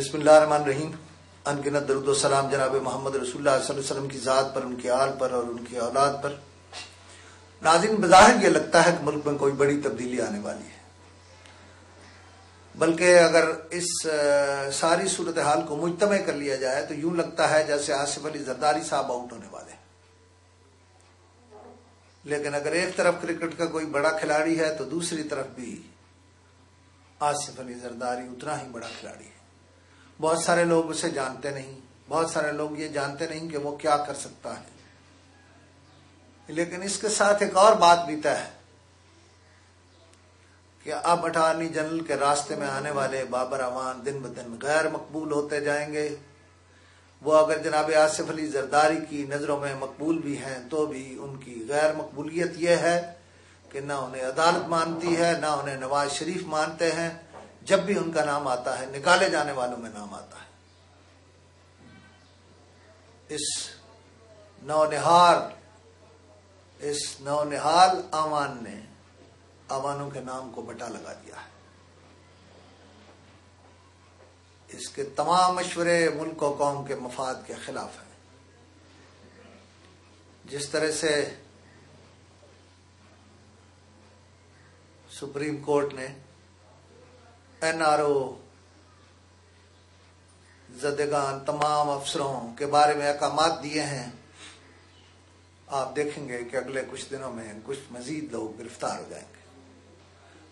بسم اللہ الرحمن الرحیم. انگنت درود و سلام جناب محمد رسول اللہ صلی اللہ علیہ وسلم کی ذات پر، ان کے آل پر اور ان کی اولاد پر. ناظرین، بظاہر یہ لگتا ہے کہ ملک میں کوئی بڑی تبدیلی آنے والی ہے، بلکہ اگر اس ساری صورتحال کو مجتمع کر لیا جائے تو یوں لگتا ہے جیسے آصف علی زرداری صاحب آؤٹ ہونے والے ہیں. لیکن اگر ایک طرف کرکٹ کا کوئی بڑا کھلاڑی ہے تو دوسری طرف بھی آصف علی زرداری اتنا ہی بڑا کھلاڑی ہے. بہت سارے لوگ اسے جانتے نہیں، بہت سارے لوگ یہ جانتے نہیں کہ وہ کیا کر سکتا ہے. لیکن اس کے ساتھ ایک اور بات بھی طے ہے کہ اب اٹارنی جنرل کے راستے میں آنے والے بابر اعوان دن بدن غیر مقبول ہوتے جائیں گے. وہ اگر جناب آصف علی زرداری کی نظروں میں مقبول بھی ہیں تو بھی ان کی غیر مقبولیت یہ ہے کہ نہ انہیں عدالت مانتی ہے، نہ انہیں نواز شریف مانتے ہیں. جب بھی ان کا نام آتا ہے نکالے جانے والوں میں نام آتا ہے. اس نونہال آوان نے آوانوں کے نام کو بٹا لگا دیا ہے. اس کے تمام مشورے ملک و قوم کے مفاد کے خلاف ہیں. جس طرح سے سپریم کورٹ نے این آر او زدگان تمام افسروں کے بارے میں احکامات دیے ہیں، آپ دیکھیں گے کہ اگلے کچھ دنوں میں کچھ مزید لوگ گرفتار ہو جائیں گے،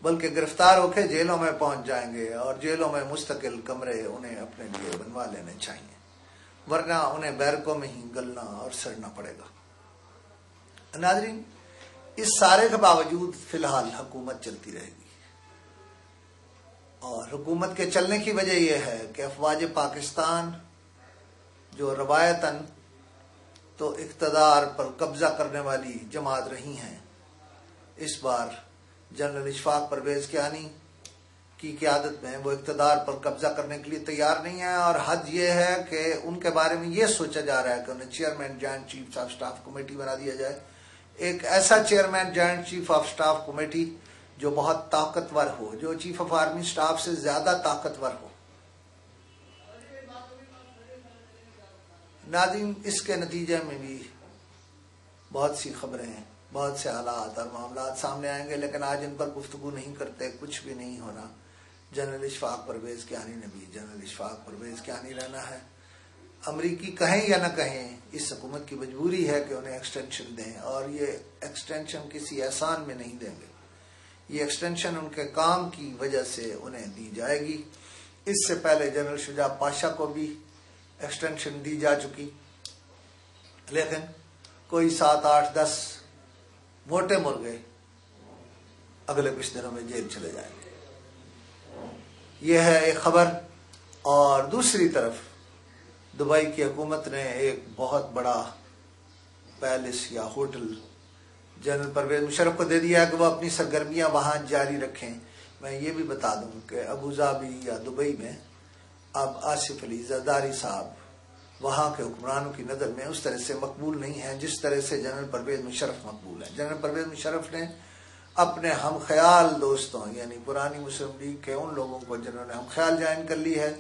بلکہ گرفتار ہو کے جیلوں میں پہنچ جائیں گے اور جیلوں میں مستقل کمرے انہیں اپنے لیے بنوا لینے چاہیے، ورنہ انہیں بیرکوں میں ہی گلنا اور سڑنا پڑے گا. ناظرین، اس سارے کے باوجود فی الحال حکومت چلتی رہے گی، اور حکومت کے چلنے کی وجہ یہ ہے کہ افواج پاکستان جو روایتاً تو اقتدار پر قبضہ کرنے والی جماعت رہی ہیں، اس بار جنرل اشفاق پرویز کیانی کی قیادت میں وہ اقتدار پر قبضہ کرنے کے لیے تیار نہیں ہے. اور حد یہ ہے کہ ان کے بارے میں یہ سوچا جا رہا ہے کہ انہیں chairman joint chief of staff committee بنا دیا جائے. ایک ایسا chairman joint chief of staff committee جو بہت طاقتور ہو، جو چیف آف آرمی سٹاف سے زیادہ طاقتور ہو. ناظرین، اس کے نتیجے میں بھی بہت سی خبریں، بہت سے حالات اور معاملات سامنے آئیں گے، لیکن آج ان پر گفتگو نہیں کرتے، کچھ بھی نہیں ہونا. جنرل اشفاق پرویز کیانی نے بھی جنرل اشفاق پرویز کیانی رہنا ہے. امریکی کہیں یا نہ کہیں، اس حکومت کی مجبوری ہے کہ انہیں ایکسٹینشن دیں، اور یہ ایکسٹینشن کسی احسان میں نہیں دیں گے. یہ ایکسٹینشن ان کے کام کی وجہ سے انہیں دی جائے گی. اس سے پہلے جنرل شجاع پاشا کو بھی ایکسٹینشن دی جا چکی، لیکن کوئی 7 8 10 موٹے مرغے اگلے کچھ دنوں میں جیل چلے جائیں گے. یہ ہے ایک خبر. اور دوسری طرف دبئی کی حکومت نے ایک بہت بڑا پیلس یا ہوٹل جنرل پرویز مشرف کو دے دیا کہ وہ اپنی سرگرمیاں وہاں جاری رکھیں. میں یہ بھی بتا دوں کہ ابوظہبی یا دبئی میں اب آصف علی زرداری صاحب وہاں کے حکمرانوں کی نظر میں اس طرح سے مقبول نہیں ہیں جس طرح سے جنرل پرویز مشرف مقبول ہیں. جنرل پرویز مشرف نے اپنے ہم خیال دوستوں، یعنی پرانی مسلم لیگ کے ان لوگوں کو جنہوں نے ہم خیال جوائن کر لی ہے،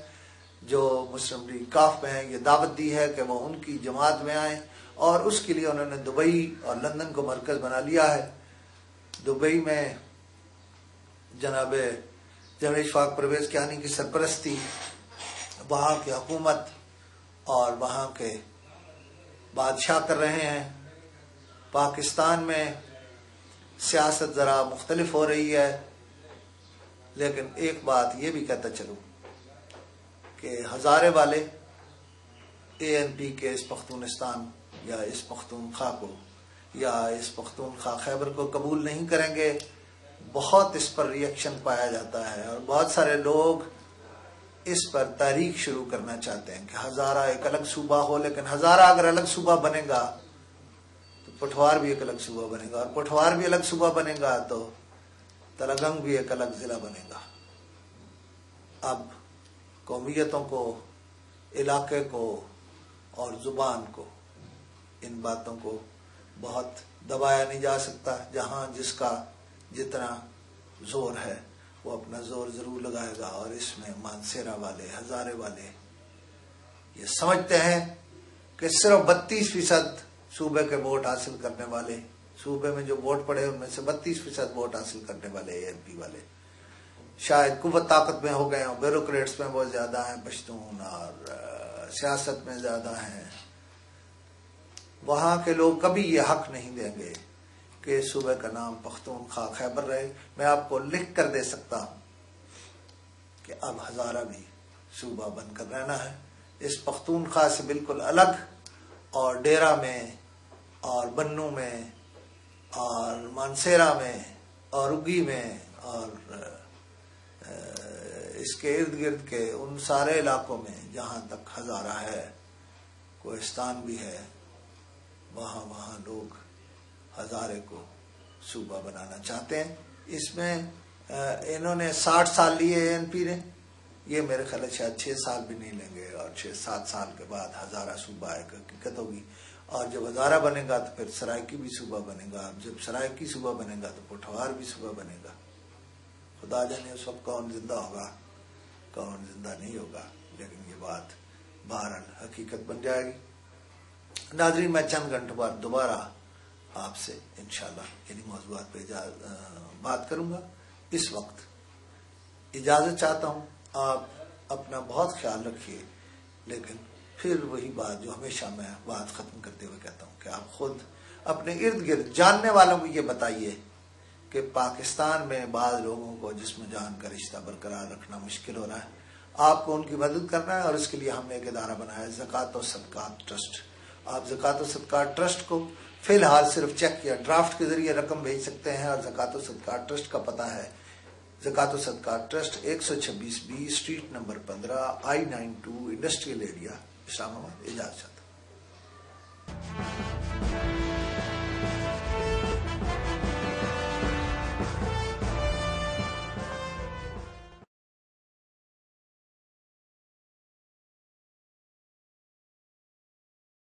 جو مسلم لیگ کاف میں ہیں، یہ دعوت دی ہے کہ وہ ان کی جماعت میں آئیں، اور اس کے لیے انہوں نے دبئی اور لندن کو مرکز بنا لیا ہے. دبئی میں جناب جنرل اشفاق پرویز کیانی کی سرپرستی وہاں کی حکومت اور وہاں کے بادشاہ کر رہے ہیں. پاکستان میں سیاست ذرا مختلف ہو رہی ہے، لیکن ایک بات یہ بھی کہتا چلوں کہ ہزارے والے اے این پی کے اس پختونستان یا اس پختونخوا کو یا اس پختونخوا خیبر کو قبول نہیں کریں گے. بہت اس پر ری ایکشن پایا جاتا ہے، اور بہت سارے لوگ اس پر تحریک شروع کرنا چاہتے ہیں کہ ہزارہ ایک الگ صوبہ ہو. لیکن ہزارہ اگر الگ صوبہ بنے گا تو پٹھوار بھی ایک الگ صوبہ بنے گا، اور پٹھوار بھی الگ صوبہ بنے گا تو تلگنگ بھی ایک الگ ضلع بنے گا. اب قومیتوں کو، علاقے کو اور زبان کو، ان باتوں کو بہت دبایا نہیں جا سکتا. جہاں جس کا جتنا زور ہے وہ اپنا زور ضرور لگائے گا، اور اس میں مانسیرا والے، ہزارے والے یہ سمجھتے ہیں کہ صرف 32% صوبے کے ووٹ حاصل کرنے والے، صوبے میں جو ووٹ پڑے ان میں سے 32% ووٹ حاصل کرنے والے اے این پی والے شاید قوت طاقت میں ہو گئے ہوں، بیوروکریٹس میں بہت زیادہ ہیں پشتون، اور سیاست میں زیادہ ہیں. وہاں کے لوگ کبھی یہ حق نہیں دیں گے کہ صوبے کا نام پختونخوا خیبر رہے. میں آپ کو لکھ کر دے سکتا ہوں کہ اب ہزارہ بھی صوبہ بن کر رہنا ہے، اس پختونخوا سے بالکل الگ، اور ڈیرہ میں اور بنو میں اور مانسیرا میں اور اگی میں اور اس کے ارد گرد کے ان سارے علاقوں میں جہاں تک ہزارہ ہے، کوہستان بھی ہے، وہاں لوگ ہزارے کو صوبہ بنانا چاہتے ہیں. اس میں انہوں نے 60 سال لیے اے این پی نے، یہ میرے خیال ہے شاید 6 سال بھی نہیں لیں گے، اور 6-7 سال کے بعد ہزارہ صوبہ ایک حقیقت ہوگی. اور جب ہزارہ بنے گا تو پھر سرائکی بھی صوبہ بنے گا، جب سرائکی صوبہ بنے گا تو پٹھوار بھی صوبہ بنے گا. خدا جانے اس وقت کون زندہ ہوگا کون زندہ نہیں ہوگا، لیکن یہ بات بہرحال حقیقت بن جائے گی. ناظرین، میں چند گھنٹوں بعد دوبارہ آپ سے انشاءاللہ انہی موضوعات پہ بات کروں گا. اس وقت اجازت چاہتا ہوں. آپ اپنا بہت خیال رکھیے، لیکن پھر وہی بات جو ہمیشہ میں بات ختم کرتے ہوئے کہتا ہوں کہ آپ خود اپنے ارد گرد جاننے والوں کو یہ بتائیے کہ پاکستان میں بعض لوگوں کو جسم جان کا رشتہ برقرار رکھنا مشکل ہو رہا ہے. آپ کو ان کی مدد کرنا ہے، اور اس کے لیے ہم نے ایک ادارہ بنایا ہے، زکوٰۃ و صدقات ٹرسٹ. آپ زکوٰۃ و صدقات ٹرسٹ کو فی الحال صرف چیک یا ڈرافٹ کے ذریعے رقم بھیج سکتے ہیں، اور زکوٰۃ و صدقات ٹرسٹ کا پتہ ہے زکوٰۃ و صدقات trust 126B street number 15 I-92 industrial area, Islamabad. اجازت چاہتا ہوں.